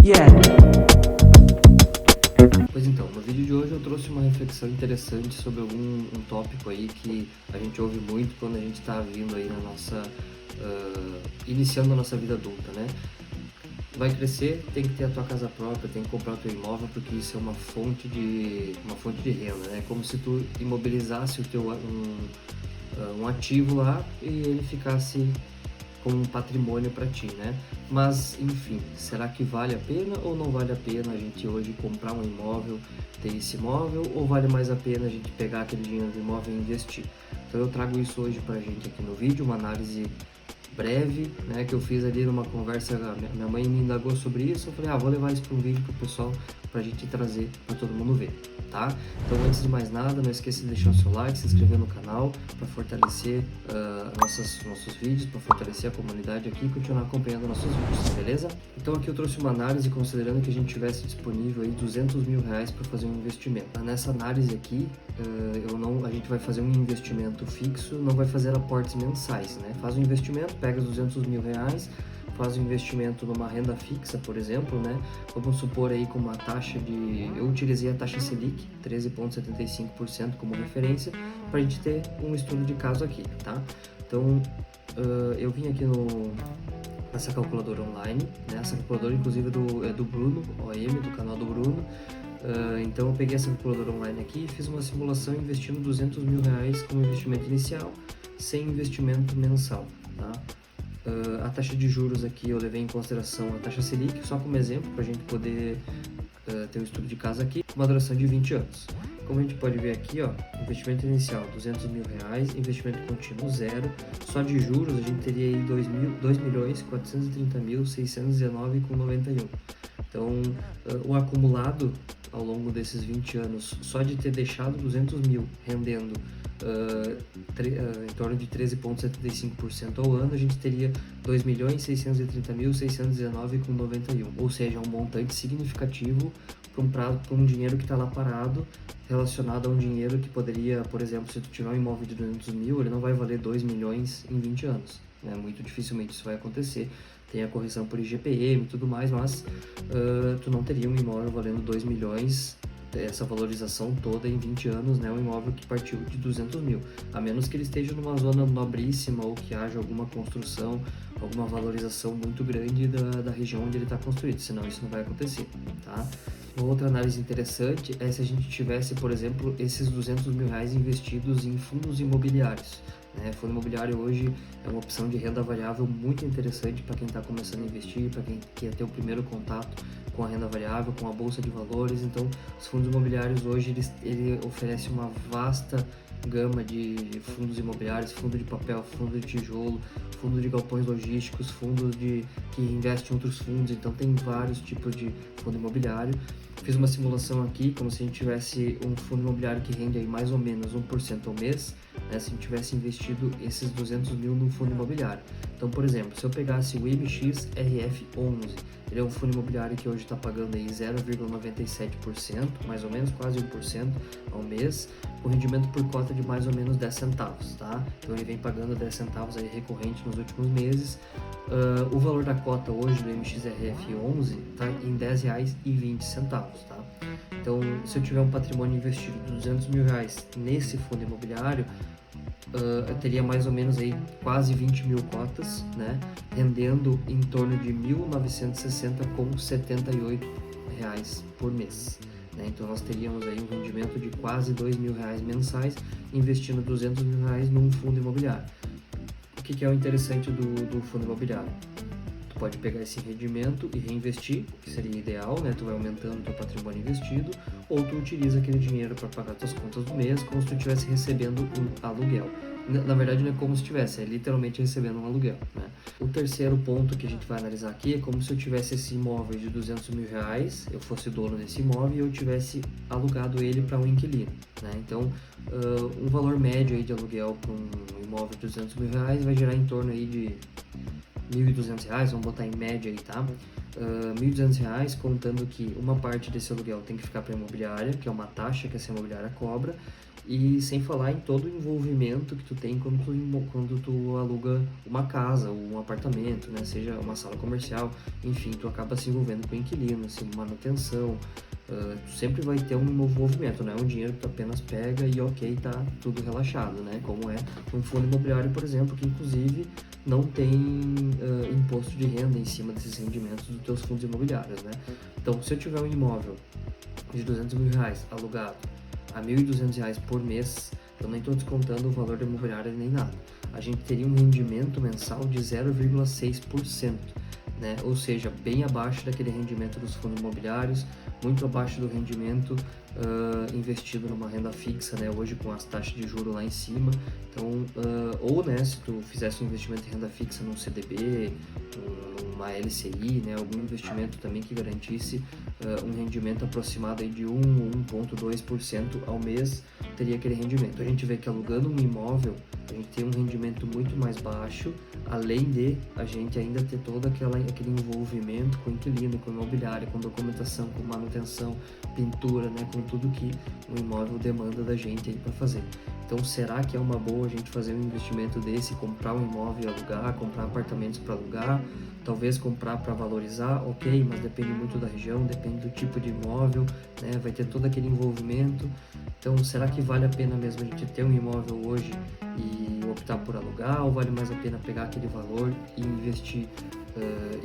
Yeah. Pois então, no vídeo de hoje eu trouxe uma reflexão interessante sobre um tópico aí que a gente ouve muito quando a gente está vindo aí na nossa, iniciando a nossa vida adulta, né? Vai crescer, tem que ter a tua casa própria, tem que comprar o teu imóvel, porque isso é uma fonte de renda, né? É como se tu imobilizasse o teu, um ativo lá e ele ficasse como um patrimônio para ti, né? Mas, enfim, será que vale a pena ou não vale a pena a gente hoje comprar um imóvel, ter esse imóvel, ou vale mais a pena a gente pegar aquele dinheiro do imóvel e investir? Então eu trago isso hoje pra gente aqui no vídeo, uma análise breve, né, que eu fiz ali numa conversa, minha mãe me indagou sobre isso, eu falei, vou levar isso para um vídeo pro pessoal, pra gente trazer para todo mundo ver, tá? Então antes de mais nada, não esqueça de deixar o seu like, se inscrever no canal, para fortalecer nossos vídeos, para fortalecer a comunidade aqui e continuar acompanhando nossos vídeos, beleza? Então aqui eu trouxe uma análise considerando que a gente tivesse disponível aí R$200 mil para fazer um investimento. Nessa análise aqui, a gente vai fazer um investimento fixo, não vai fazer aportes mensais, né? Faz um investimento, pega os R$200 mil, faz um investimento numa renda fixa, por exemplo, né? Vamos supor aí com uma taxa de... Eu utilizei a taxa Selic, 13,75% como referência, para a gente ter um estudo de caso aqui, tá? Então, eu vim aqui nessa calculadora online, né? Essa calculadora inclusive é do Bruno, OM, do canal do Bruno. Então eu peguei essa calculadora online aqui e fiz uma simulação investindo R$200 mil como investimento inicial, sem investimento mensal, tá? A taxa de juros aqui eu levei em consideração a taxa Selic, só como exemplo, para a gente poder ter um estudo de caso aqui, com uma duração de 20 anos. Como a gente pode ver aqui, ó, investimento inicial R$200 mil, investimento contínuo zero, só de juros a gente teria aí R$2.430.619,91. Então, o acumulado ao longo desses 20 anos, só de ter deixado R$200 mil rendendo em torno de 13,75% ao ano, a gente teria R$2.630.619,91, ou seja, um montante significativo para um dinheiro que está lá parado, relacionado a um dinheiro que poderia, por exemplo, se tu tiver um imóvel de R$200 mil, ele não vai valer R$2 milhões em 20 anos, né? Muito dificilmente isso vai acontecer. Tem a correção por IGPM e tudo mais, mas tu não teria um imóvel valendo R$2 milhões, essa valorização toda em 20 anos, né? Um imóvel que partiu de R$200 mil, a menos que ele esteja numa zona nobríssima ou que haja alguma construção, alguma valorização muito grande da região onde ele está construído, senão isso não vai acontecer, tá? Uma outra análise interessante é se a gente tivesse, por exemplo, esses R$200 mil investidos em fundos imobiliários, né? Fundo imobiliário hoje é uma opção de renda variável muito interessante para quem está começando a investir, para quem quer ter o primeiro contato com a renda variável, com a bolsa de valores. Então, os fundos imobiliários hoje ele oferece uma vasta gama de fundos imobiliários, fundo de papel, fundo de tijolo, fundo de galpões logísticos, fundos que investem em outros fundos. Então, tem vários tipos de fundo imobiliário. Fiz uma simulação aqui, como se a gente tivesse um fundo imobiliário que rende aí mais ou menos 1% ao mês, né, se a gente tivesse investido esses R$200 mil num fundo imobiliário. Então, por exemplo, se eu pegasse o MXRF11, ele é um fundo imobiliário que hoje está pagando aí 0,97%, mais ou menos, quase 1% ao mês, com rendimento por cota de mais ou menos 10 centavos, tá? Então ele vem pagando 10 centavos aí recorrente nos últimos meses. O valor da cota hoje do MXRF11 está em R$10,20, tá? Então, se eu tiver um patrimônio investido de R$200 mil nesse fundo imobiliário, eu teria mais ou menos aí quase 20 mil cotas, né, rendendo em torno de R$1.960,78 por mês, né? Então nós teríamos aí um rendimento de quase R$2 mil mensais, investindo R$200 mil num fundo imobiliário. O que é o interessante do fundo imobiliário? Tu pode pegar esse rendimento e reinvestir, que seria ideal, né? Tu vai aumentando o teu patrimônio investido, ou tu utiliza aquele dinheiro para pagar tuas contas do mês, como se tu estivesse recebendo um aluguel. Na verdade não é como se estivesse, é literalmente recebendo um aluguel, né? O terceiro ponto que a gente vai analisar aqui é como se eu tivesse esse imóvel de R$200 mil, eu fosse dono desse imóvel e eu tivesse alugado ele para um inquilino, né? Então, um valor médio aí de aluguel para um imóvel de R$200 mil vai gerar em torno aí de R$1.200, vamos botar em média aí, tá? R$1.200, contando que uma parte desse aluguel tem que ficar para a imobiliária, que é uma taxa que essa imobiliária cobra, E sem falar em todo o envolvimento que tu tem quando tu aluga uma casa ou um apartamento, né? Seja uma sala comercial, enfim, tu acaba se envolvendo com o inquilino, assim, manutenção, tu sempre vai ter um envolvimento, não é um dinheiro que tu apenas pega e ok, tá tudo relaxado, né? Como é um fundo imobiliário, por exemplo, que inclusive não tem imposto de renda em cima desses rendimentos dos teus fundos imobiliários, né? Então, se eu tiver um imóvel de R$ 200.000 alugado a R$ 1.200 por mês, eu nem estou descontando o valor da imobiliária nem nada. A gente teria um rendimento mensal de 0,6%, né? Ou seja, bem abaixo daquele rendimento dos fundos imobiliários, muito abaixo do rendimento investido numa renda fixa, né? Hoje com as taxas de juros lá em cima. Então, ou né, se tu fizesse um investimento em renda fixa num CDB, uma LCI, né? Algum investimento também que garantisse um rendimento aproximado aí de 1 ou 1,2% ao mês, teria aquele rendimento. A gente vê que alugando um imóvel, a gente tem um rendimento muito mais baixo, além de a gente ainda ter todo aquele envolvimento com o inquilino, com o imobiliário, com documentação, com manutenção, pintura, né, com tudo que o imóvel demanda da gente aí para fazer. Então, será que é uma boa a gente fazer um investimento desse, comprar um imóvel e alugar, comprar apartamentos para alugar, talvez comprar para valorizar, ok, mas depende muito da região, depende do tipo de imóvel, né, vai ter todo aquele envolvimento. Então, será que vale a pena mesmo a gente ter um imóvel hoje e optar por alugar, ou vale mais a pena pegar aquele valor e investir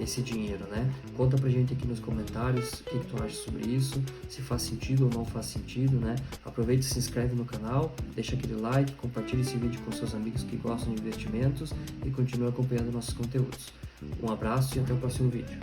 esse dinheiro, né? Conta pra gente aqui nos comentários o que tu acha sobre isso, se faz sentido ou não faz sentido, né? Aproveita e se inscreve no canal, deixa aquele like, compartilha esse vídeo com seus amigos que gostam de investimentos e continua acompanhando nossos conteúdos. Um abraço e até o próximo vídeo.